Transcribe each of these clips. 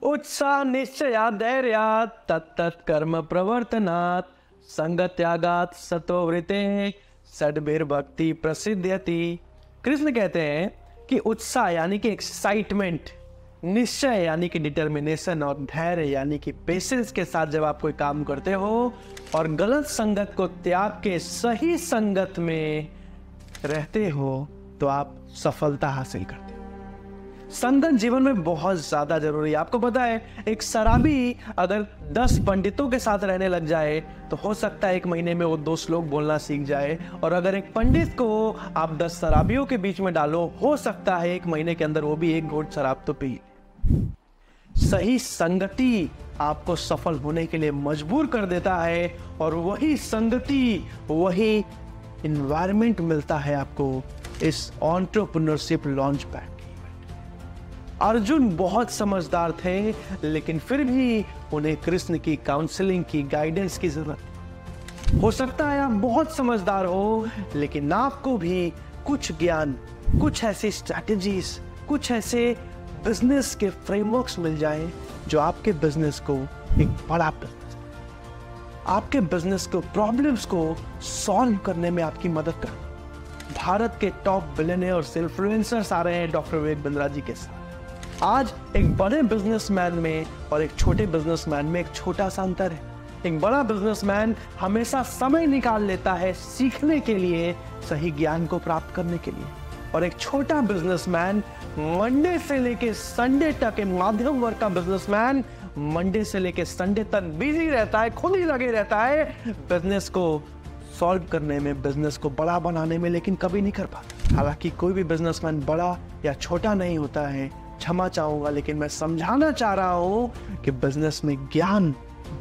उत्साह निश्चया धैर्यात् तत्तत् कर्म प्रवर्तनात् संगत्यागात् सतोवृते षड्भिर्भक्ति प्रसिद्ध्यति। कृष्ण कहते हैं कि उत्साह यानी कि एक्साइटमेंट, निश्चय यानी कि डिटर्मिनेशन और धैर्य यानी कि पेशेंस के साथ जब आप कोई काम करते हो और गलत संगत को त्याग के सही संगत में रहते हो तो आप सफलता हासिल करते हो। संगत जीवन में बहुत ज्यादा जरूरी है। आपको पता है एक शराबी अगर 10 पंडितों के साथ रहने लग जाए तो हो सकता है 1 महीने में वो 2 श्लोक बोलना सीख जाए, और अगर एक पंडित को आप 10 शराबियों के बीच में डालो हो सकता है 1 महीने के अंदर वो भी 1 घूंट शराब तो पी। सही संगति आपको सफल होने के लिए मजबूर कर देता है, और वही संगति, वही एनवायरनमेंट मिलता है आपको इस एंटरप्रेन्योरशिप लॉन्च पैड। अर्जुन बहुत समझदार थे, लेकिन फिर भी उन्हें कृष्ण की काउंसलिंग की, गाइडेंस की जरूरत। हो सकता है आप बहुत समझदार हो, लेकिन आपको भी कुछ ज्ञान, कुछ ऐसी स्ट्रैटेजीज, कुछ ऐसे बिजनेस के फ्रेमवर्क्स मिल जाएं जो आपके बिजनेस को एक बड़ा बिजनेस, आपके बिजनेस को, प्रॉब्लम्स को सॉल्व करने में आपकी मदद कर। भारत के टॉप बिलियनियर्स, इन्फ्लुएंसर्स आ रहे हैं डॉक्टर विवेक बिंद्रा जी के साथ। आज एक बड़े बिजनेसमैन में और एक छोटे बिजनेसमैन में एक छोटा सा अंतर है। एक बड़ा बिजनेसमैन हमेशा समय निकाल लेता है सीखने के लिए, सही ज्ञान को प्राप्त करने के लिए, और एक छोटा बिजनेसमैन मंडे से लेके संडे तक, एक मध्यम वर्ग का बिजनेसमैन मंडे से लेके संडे तक बिजी रहता है, खुद ही लगे रहता है बिजनेस को सॉल्व करने में, बिजनेस को बड़ा बनाने में, लेकिन कभी नहीं कर पाता। हालांकि कोई भी बिजनेसमैन बड़ा या छोटा नहीं होता है, क्षमा चाहूंगा, लेकिन मैं समझाना चाह रहा हूं कि बिजनेस में ज्ञान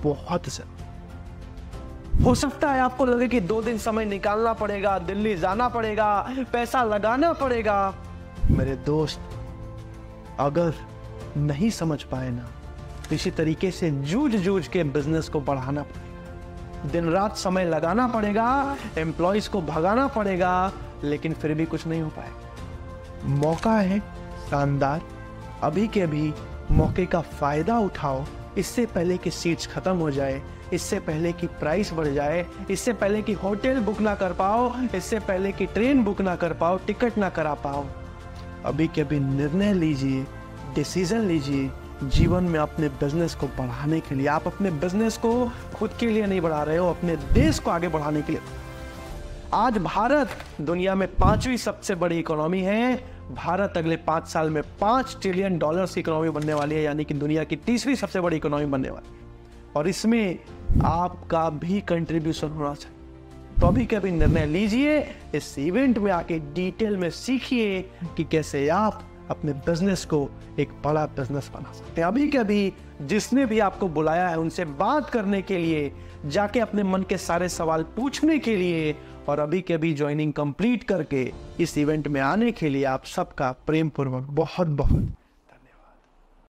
बहुत जरूरी। हो सकता है आपको लगे कि 2 दिन समय निकालना पड़ेगा, दिल्ली जाना पड़ेगा, पैसा लगाना पड़ेगा। मेरे दोस्त, अगर नहीं समझ पाए ना, इसी तरीके से जूझ के बिजनेस को बढ़ाना पड़ेगा। दिन रात समय लगाना पड़ेगा, एम्प्लॉइज को भगाना पड़ेगा, लेकिन फिर भी कुछ नहीं हो पाएगा। मौका है शानदार, अभी के अभी मौके का फायदा उठाओ, इससे पहले कि सीट्स खत्म हो जाए, इससे पहले कि प्राइस बढ़ जाए, इससे पहले कि होटल बुक ना कर पाओ, इससे पहले कि ट्रेन बुक ना कर पाओ, टिकट ना करा पाओ। अभी के अभी निर्णय लीजिए, डिसीजन लीजिए जीवन में अपने बिजनेस को बढ़ाने के लिए। आप अपने बिजनेस को खुद के लिए नहीं बढ़ा रहे हो, अपने देश को आगे बढ़ाने के लिए। आज भारत दुनिया में 5वीं सबसे बड़ी इकोनॉमी है। भारत अगले 5 साल में $5 ट्रिलियन की इकोनॉमी बनने वाली है, यानी कि दुनिया की 3वीं सबसे बड़ी इकोनॉमी बनने वाली है, और इसमें आपका भी कंट्रीब्यूशन होना चाहिए। तो अभी कभी निर्णय लीजिए, इस इवेंट में आके डिटेल में सीखिए कि कैसे आप अपने बिजनेस को एक बड़ा बिजनेस बना सकते हैं। अभी कभी जिसने भी आपको बुलाया है उनसे बात करने के लिए, जाके अपने मन के सारे सवाल पूछने के लिए, और अभी के अभी ज्वाइनिंग कंप्लीट करके इस इवेंट में आने के लिए आप सबका प्रेम पूर्वक बहुत बहुत